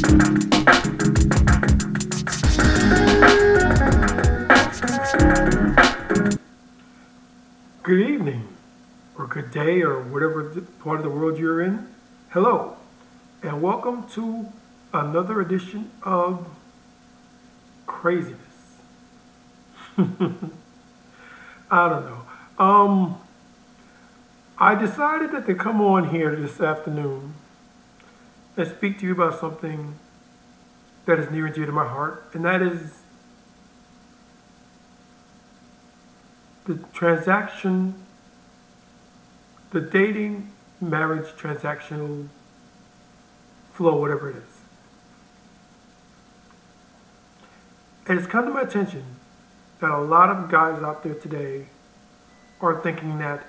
Good evening, or good day, or whatever part of the world you're in. Hello, and welcome to another edition of Craziness. I don't know. I decided that to come on here this afternoon and speak to you about something that is near and dear to my heart, and that is the transaction, the dating, marriage, transactional flow, whatever it is. And it's come to my attention that a lot of guys out there today are thinking that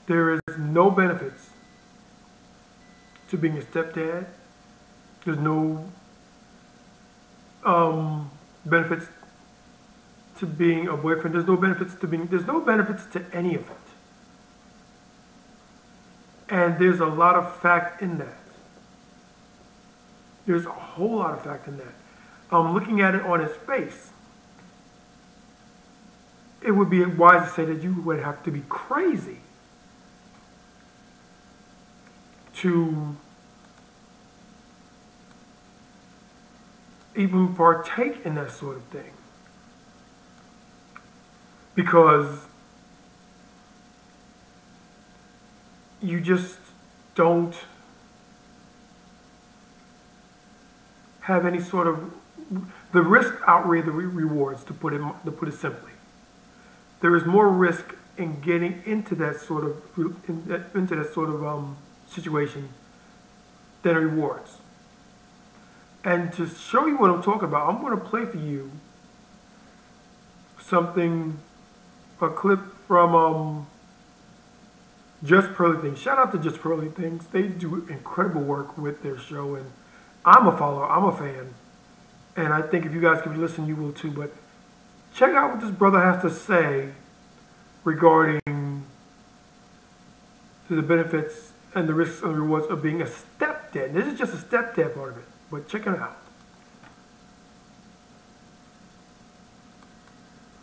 there is no benefits to being a stepdad. There's no benefits to being a boyfriend. There's no benefits to any of it. And there's a lot of fact in that. There's a whole lot of fact in that. Looking at it on its face, it would be wise to say that you would have to be crazy to even partake in that sort of thing. Because you just don't have any sort of, the risk outweigh the rewards, to put it simply. There is more risk in getting into that sort of situation than rewards. And to show you what I'm talking about, I'm going to play for you a clip from Just Pearly Things. Shout out to Just Pearly Things. They do incredible work with their show, and I'm a follower, I'm a fan, and I think if you guys can listen, you will too. But check out what this brother has to say regarding the benefits and the risks and rewards of being a stepdad. This is just a stepdad part of it, but check it out.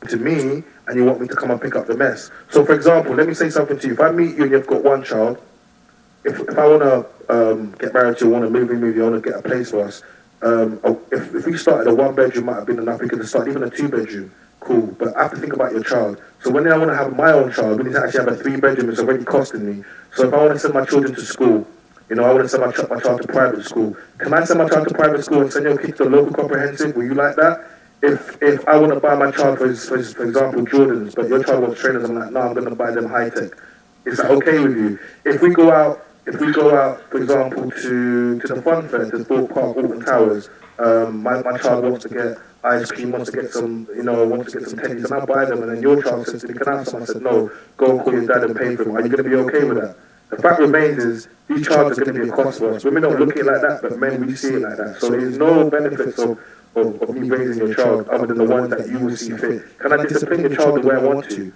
To me, and you want me to come and pick up the mess. So, for example, let me say something to you. If I meet you and you've got one child, if I want to get married to you, want to move in with you, want to get a place for us, if we started a one-bedroom, might have been enough. We could have started even a two-bedroom. Cool, but I have to think about your child. So when I want to have my own child, we need to actually have a three-bedroom. It's already costing me. So if I want to send my children to school, I want to send my child to private school. Can I send my child to private school and send your kid to a local comprehensive? Will you like that? If I want to buy my child, for example, Jordans, but your child wants trainers, I'm like, no, I'm going to buy them high-tech. Is that okay with you? If we go out, for example, to the fun fair, to Thorpe Park, Alton Towers, my child wants to get ice cream, wants to get some, wants to get some tennies, and I buy them, and then your child says to me, can I have some? I said, no, go and call your dad and pay for them. Are you going to be okay with that? The fact remains is, these charges are going to be a cost for us. Women don't look at it like that, but men, we see it like that. So there's no benefits of me raising your child other than the ones that you will see fit. Can I discipline your child the way I want to?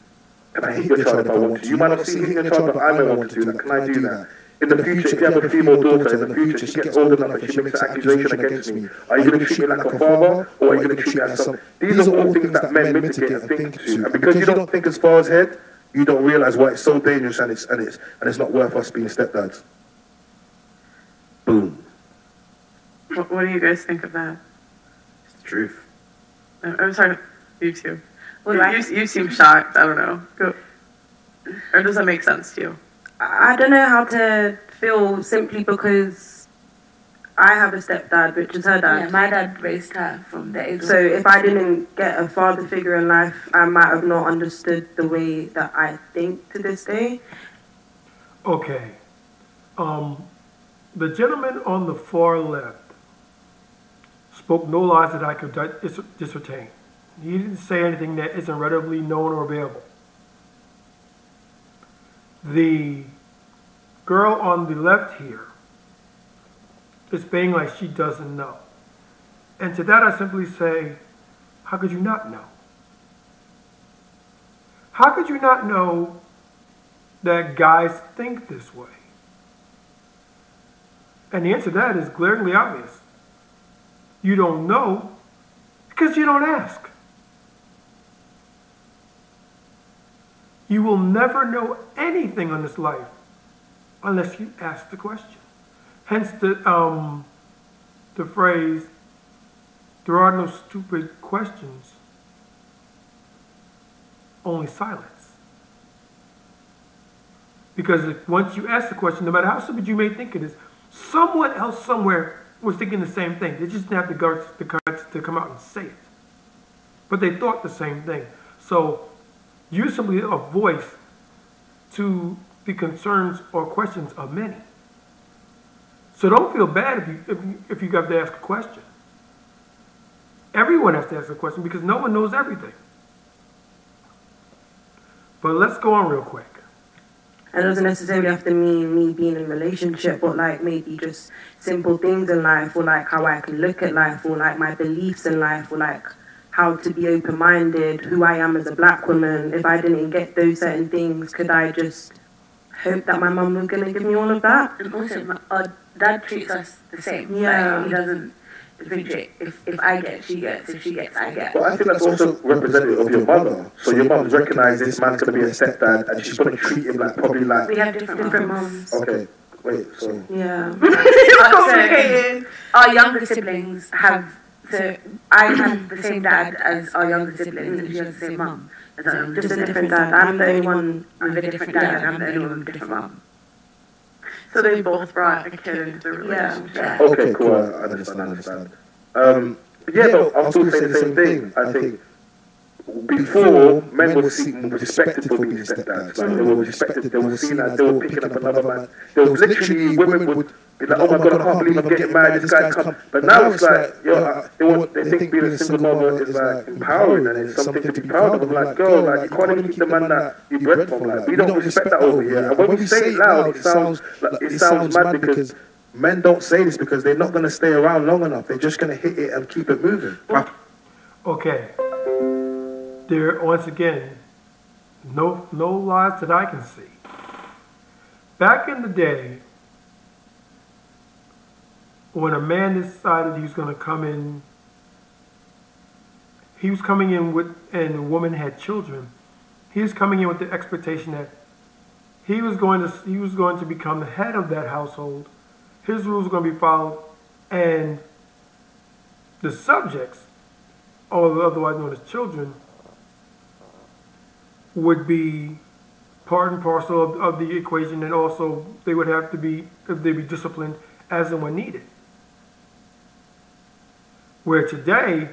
Can I hit your child if I want to? You might not see hitting your child, but I may want to do that. Can I do that? In the future, if you have a female daughter, in the future, she gets old enough and she makes an accusation against me. Are you going to treat me like a father, or are you going to treat me as some? These are all things that men mitigate and think to. And because you don't think as far ahead, you don't realize why it's so dangerous and it's not worth us being stepdads. Boom. What do you guys think of that? It's the truth. I'm sorry, you too. You seem shocked. I don't know. Go. Or does that make sense to you? I don't know how to feel, simply because I have a stepdad, which is her dad. Yeah, my dad raised her from the age. So if I didn't get a father figure in life, I might have not understood the way that I think to this day. Okay. The gentleman on the far left spoke no lies that I could discertain. He didn't say anything that isn't readily known or available. The girl on the left here is being like she doesn't know. And to that I simply say, how could you not know? How could you not know that guys think this way? And the answer to that is glaringly obvious. You don't know because you don't ask. You will never know anything on this life unless you ask the question. Hence the phrase, there are no stupid questions, only silence. Because if once you ask the question, no matter how stupid you may think it is, someone else somewhere was thinking the same thing. They just didn't have the guts to come out and say it. But they thought the same thing. So you're simply a voice to the concerns or questions of many. So don't feel bad if you have to ask a question. Everyone has to ask a question because no one knows everything. But let's go on real quick. It doesn't necessarily have to mean me being in a relationship, but like maybe just simple things in life, or like how I can look at life, or like my beliefs in life, or like how to be open-minded, who I am as a black woman. If I didn't get those certain things, could I just hope that my mum was going to give me all of that? And also, our dad treats us the same. Yeah. Like, he doesn't differentiate. If I get, she gets. If she gets, I get. But I think that's also representative of your mother. So your mum's recognised this man's going to be a stepdad, and she's going to treat him like probably like. We have different mums. Okay, wait. So Yeah. So, our younger siblings have. So I have the same dad as our younger siblings, and she has the same mum. Just a different dad. I'm the only one with a different dad, and I'm the only one with a different mum. So they both brought a kid into the relationship. Yeah. okay, cool. I understand. Yeah, but I'll still say the same thing. I think before men were respected for being stepdads. Like they were respected. They were seen as they were picking up another man. There was literally women would be like, "Oh my god, I can't believe I'm getting married. This guy's come." But now it's like, they think being a single mother is like empowering and it's something to be proud of. I'm like, girl, like you can't even keep the man that you bred from. Like we don't respect that over here. And when we say it loud, it sounds mad because men don't say this because they're not going to stay around long enough. They're just going to hit it and keep it moving. Okay. There, once again, no lies that I can see. Back in the day, when a man decided he was going to come in, he was coming in with, and the woman had children. He was coming in with the expectation that he was going to become the head of that household. His rules were going to be followed, and the subjects, or otherwise known as children, would be part and parcel of the equation, and also they would have to be, they'd be disciplined as and when needed. Where today,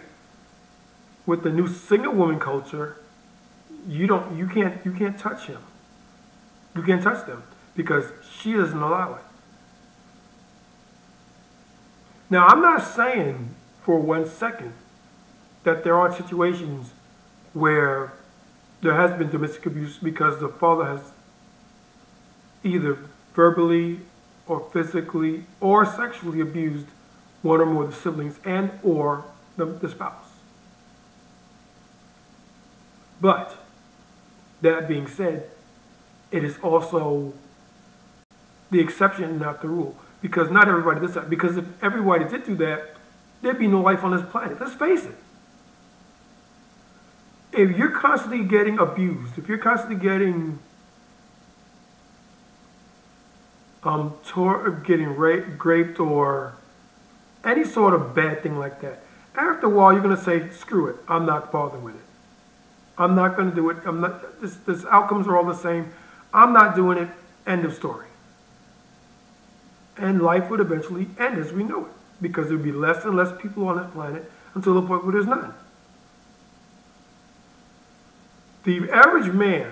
with the new single woman culture, you can't touch him. You can't touch them because she doesn't allow it. Now, I'm not saying for 1 second that there aren't situations where there has been domestic abuse because the father has either verbally or physically or sexually abused one or more of the siblings and or the spouse. But that being said, it is also the exception, not the rule. Because not everybody does that. Because if everybody did do that, there'd be no life on this planet. Let's face it. If you're constantly getting abused, if you're constantly getting getting raped or any sort of bad thing like that, after a while you're going to say, screw it, I'm not bothering with it. I'm not going to do it. I'm not. This outcomes are all the same. I'm not doing it. End of story. And life would eventually end as we know it, because there would be less and less people on this planet until the point where there's none. The average man,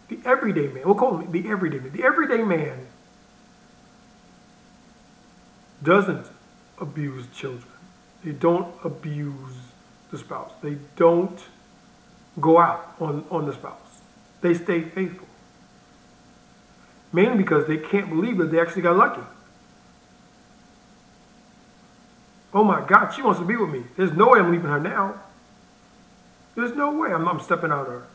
the everyday man, we'll call him the everyday man doesn't abuse children. They don't abuse the spouse. They don't go out on the spouse. They stay faithful. Mainly because they can't believe that they actually got lucky. Oh my God, she wants to be with me. There's no way I'm leaving her now. There's no way I'm stepping out of her.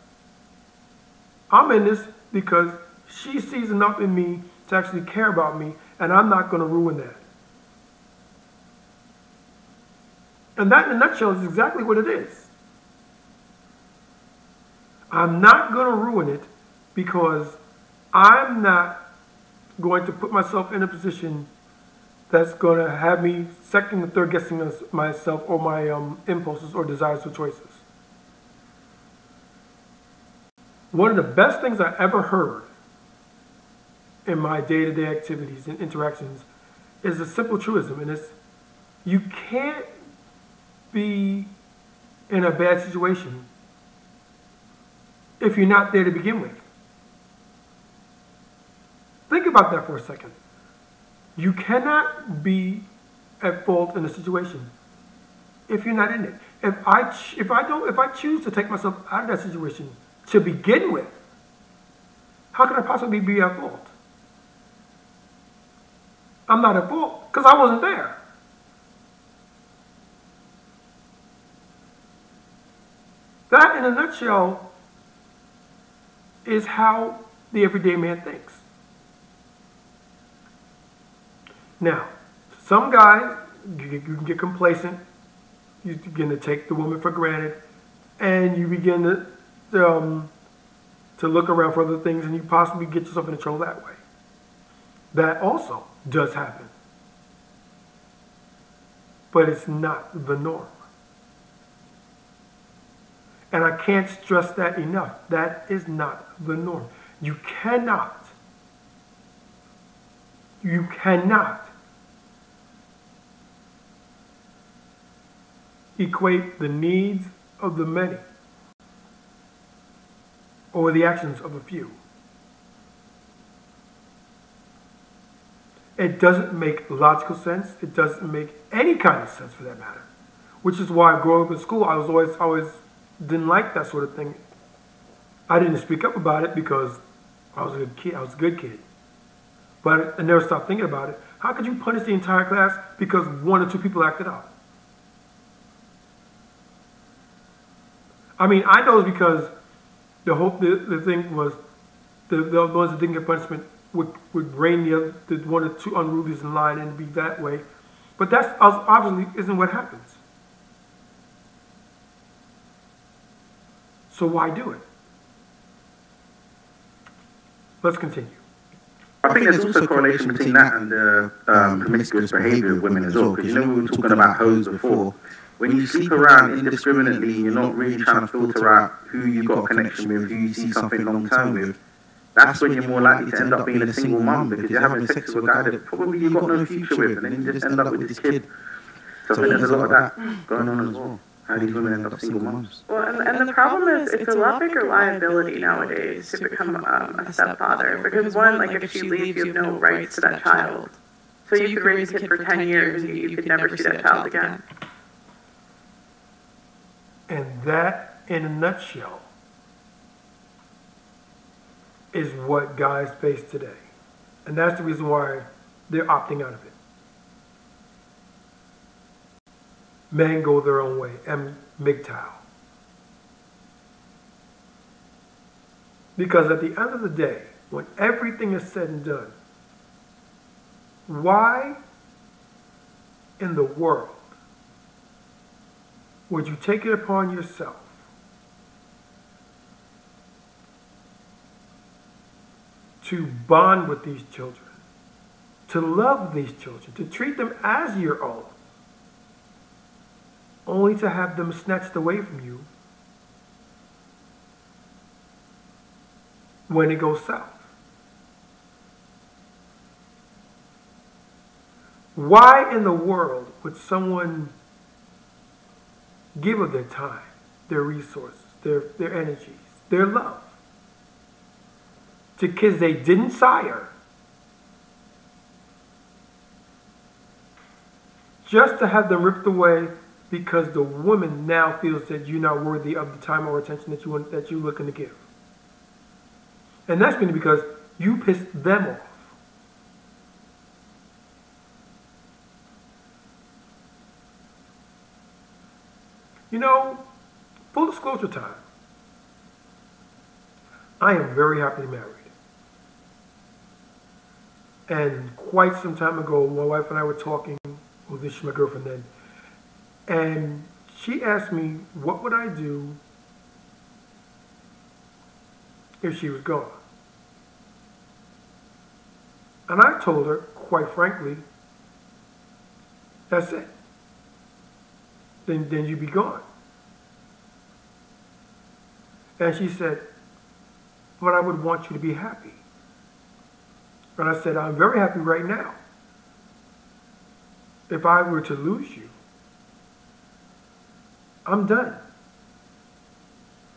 I'm in this because she sees enough in me to actually care about me, and I'm not going to ruin that. And that, in a nutshell, is exactly what it is. I'm not going to ruin it because I'm not going to put myself in a position that's going to have me second and third guessing myself or my impulses or desires or choices. One of the best things I ever heard in my day-to-day activities and interactions is a simple truism, and it's you can't be in a bad situation if you're not there to begin with. Think about that for a second. You cannot be at fault in a situation if you're not in it. If I choose to take myself out of that situation to begin with, how can I possibly be at fault? I'm not at fault because I wasn't there. That, in a nutshell, is how the everyday man thinks. Now, some guys, you can get complacent. You begin to take the woman for granted, and you begin to look around for other things, and you possibly get yourself into trouble that way. That also does happen, but it's not the norm. And I can't stress that enough. That is not the norm. You cannot equate the needs of the many or the actions of a few. It doesn't make logical sense. It doesn't make any kind of sense for that matter. Which is why growing up in school, I was always didn't like that sort of thing. I didn't speak up about it because I was a good kid. I was a good kid. But I never stopped thinking about it. How could you punish the entire class because one or two people acted out? I mean, I know it's because the thing was the ones that didn't get punishment would rein the one or two unrulies in line and be that way. But that's obviously isn't what happens. So why do it? Let's continue. I think there's also a correlation between that and the promiscuous behaviour of women as well. Because we were talking about hoes before. When you sleep around indiscriminately, you're not really trying to filter out who you've got a connection with, who you see something long term with. That's when you're more likely to end up being a single mum because you're having sex with a guy that probably you've got no future with, and then you just end up with this kid. So I think there's a lot of that going on as well. How these women end up single mums. Well, and the problem is it's a lot bigger liability nowadays to become a stepfather because one, like if she leaves, you have no rights to that child. So you could raise a kid for 10 years and you could never see that child again. And that, in a nutshell, is what guys face today. And that's the reason why they're opting out of it. Men go their own way, MGTOW. Because at the end of the day, when everything is said and done, why in the world would you take it upon yourself to bond with these children, to love these children, to treat them as your own, only to have them snatched away from you when it goes south? Why in the world would someone give of their time, their resources, their energies, their love to kids they didn't sire just to have them ripped away because the woman now feels that you're not worthy of the time or attention that you're looking to give? And that's mainly because you pissed them off. You know, full disclosure time. I am very happily married. And quite some time ago, my wife and I were talking, well, this is my girlfriend then, And she asked me, what would I do if she was gone? And I told her, quite frankly, that's it. Then you'd be gone. And she said, but I would want you to be happy. And I said, I'm very happy right now. If I were to lose you, I'm done.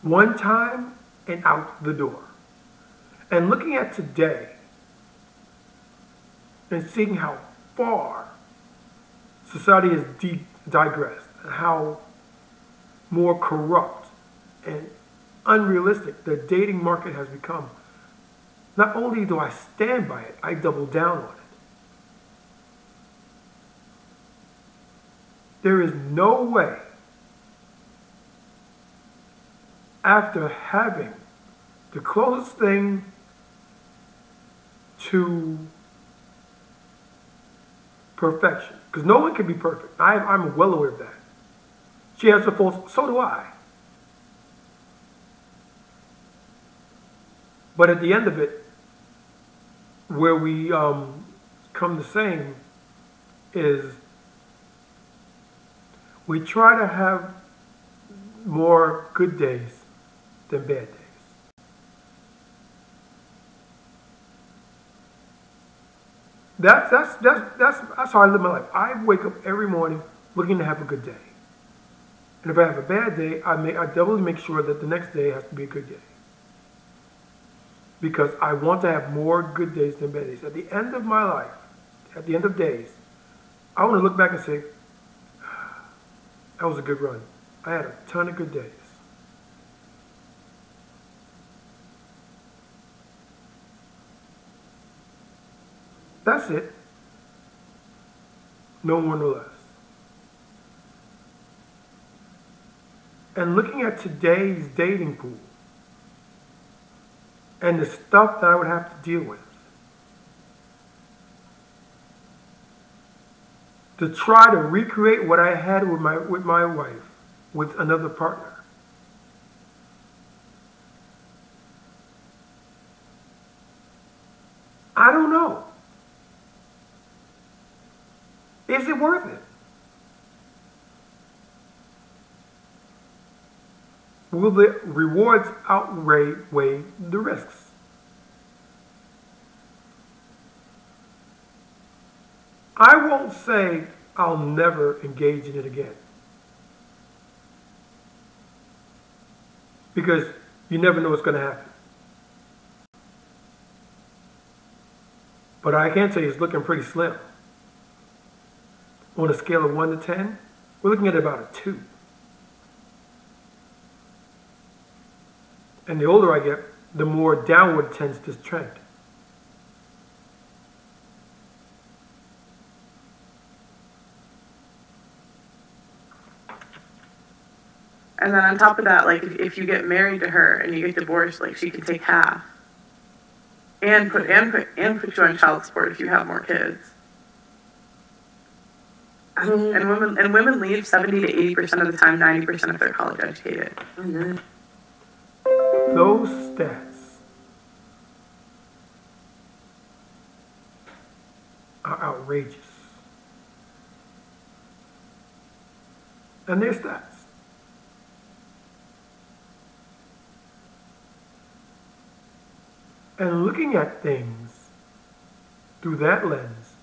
One time and out the door. And looking at today and seeing how far society has digressed and how more corrupt and unrealistic the dating market has become, not only do I stand by it, I double down on it. There is no way, after having the closest thing to perfection, because no one can be perfect. I'm well aware of that. She has her faults, so do I. But at the end of it, where we come the same is we try to have more good days than bad days. That's how I live my life. I wake up every morning looking to have a good day. And if I have a bad day, I doubly make sure that the next day has to be a good day. Because I want to have more good days than bad days. At the end of my life, at the end of days, I want to look back and say, that was a good run. I had a ton of good days. That's it. No more, no less. And looking at today's dating pool and the stuff that I would have to deal with to try to recreate what I had with my wife with another partner. I don't know. Is it worth it? Will the rewards outweigh the risks? I won't say I'll never engage in it again. Because you never know what's going to happen. But I can tell you it's looking pretty slim. On a scale of 1 to 10, we're looking at about a 2. And the older I get, the more downward tends this trend. And then on top of that, like if you get married to her and you get divorced, like she can take half and put you on child support if you have more kids. And women leave 70 to 80% of the time, 90% if they're college educated. Mm-hmm. Those stats are outrageous. And they're stats. And looking at things through that lens,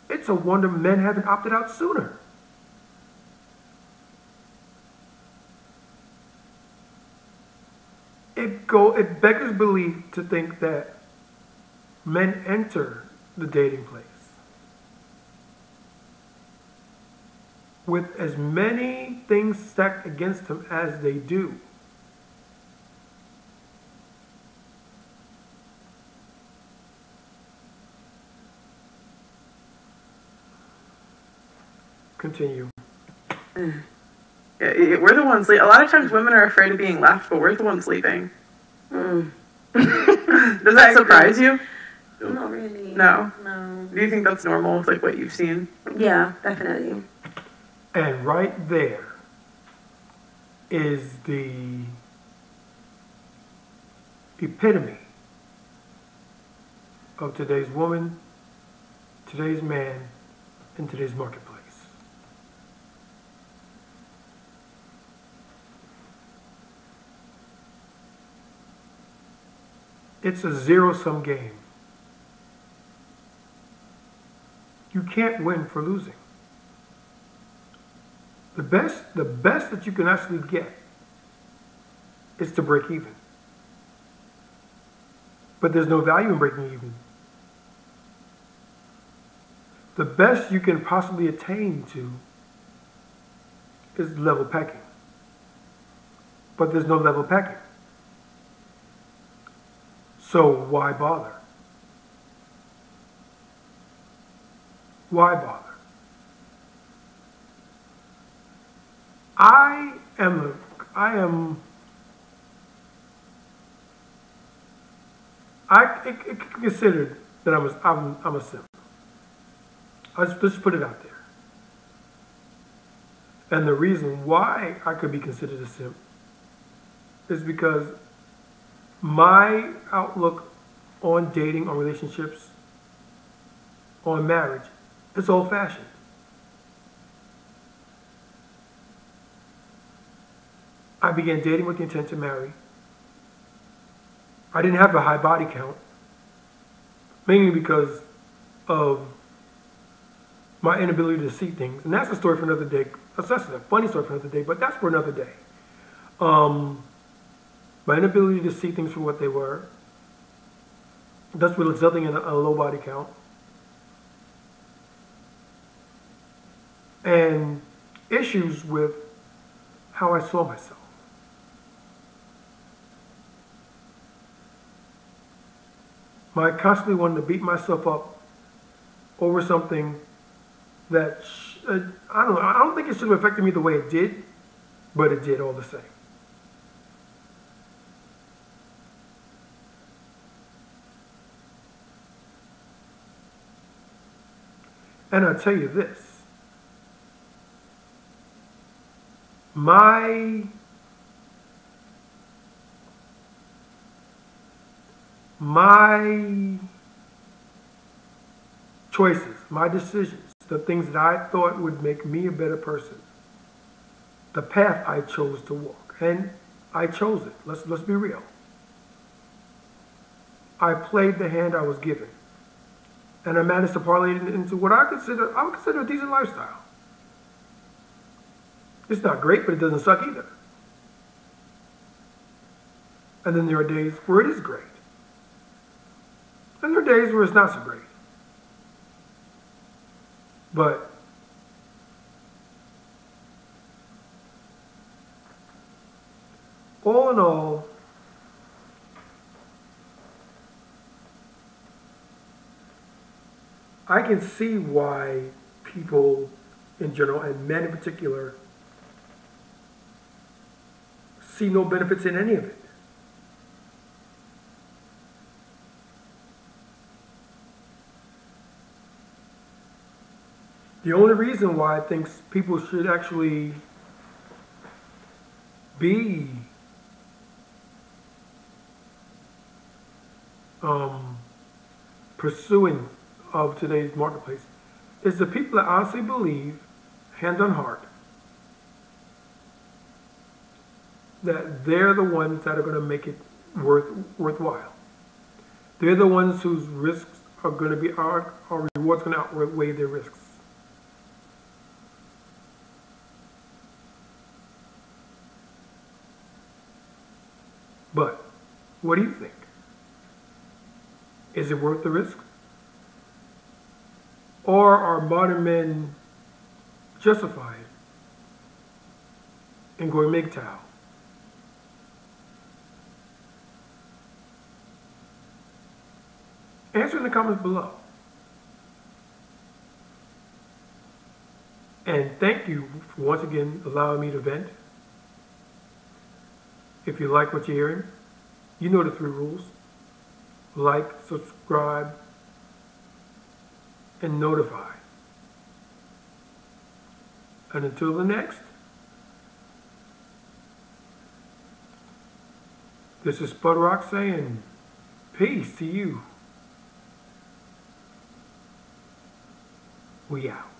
it's a wonder men haven't opted out sooner. It beggars belief to think that men enter the dating place with as many things stacked against them as they do. Continue. Yeah, we're the ones. A lot of times, women are afraid of being left, but we're the ones leaving. Does that surprise you? Not really. No. No. Do you think that's normal with like what you've seen? Yeah, definitely. And right there is the epitome of today's woman, today's man, and today's marketplace. It's a zero-sum game. You can't win for losing. The best that you can actually get is to break even. But there's no value in breaking even. The best you can possibly attain to is level pecking. But there's no level pecking. So why bother? Why bother? I am considered that I'm a simp. Let's just put it out there. And the reason why I could be considered a simp is because my outlook on dating, on relationships, on marriage, is old-fashioned. I began dating with the intent to marry. I didn't have a high body count, mainly because of my inability to see things. And that's a story for another day. That's a funny story for another day, but that's for another day. My inability to see things for what they were, thus resulting in a low body count. And issues with how I saw myself. I constantly wanted to beat myself up over something that, I don't think it should have affected me the way it did, but it did all the same. And I'll tell you this, my choices, my decisions, the things that I thought would make me a better person, the path I chose to walk, and I chose it. Let's be real. I played the hand I was given, and I managed to parlay it into what I would consider a decent lifestyle. It's not great, but it doesn't suck either. And then there are days where it is great. And there are days where it's not so great. But all in all, I can see why people in general, and men in particular, see no benefits in any of it. The only reason why I think people should actually be pursuing of today's marketplace is the people that honestly believe, hand on heart, that they're the ones that are going to make it worthwhile. They're the ones whose risks are going to be, our rewards going to outweigh their risks. But what do you think? Is it worth the risk? Or are modern men justified in going MGTOW? Answer in the comments below. And thank you for once again allowing me to vent. If you like what you're hearing, you know the 3 rules. Like, subscribe, and notify. And until the next, this is Spud Rock saying peace to you. We out.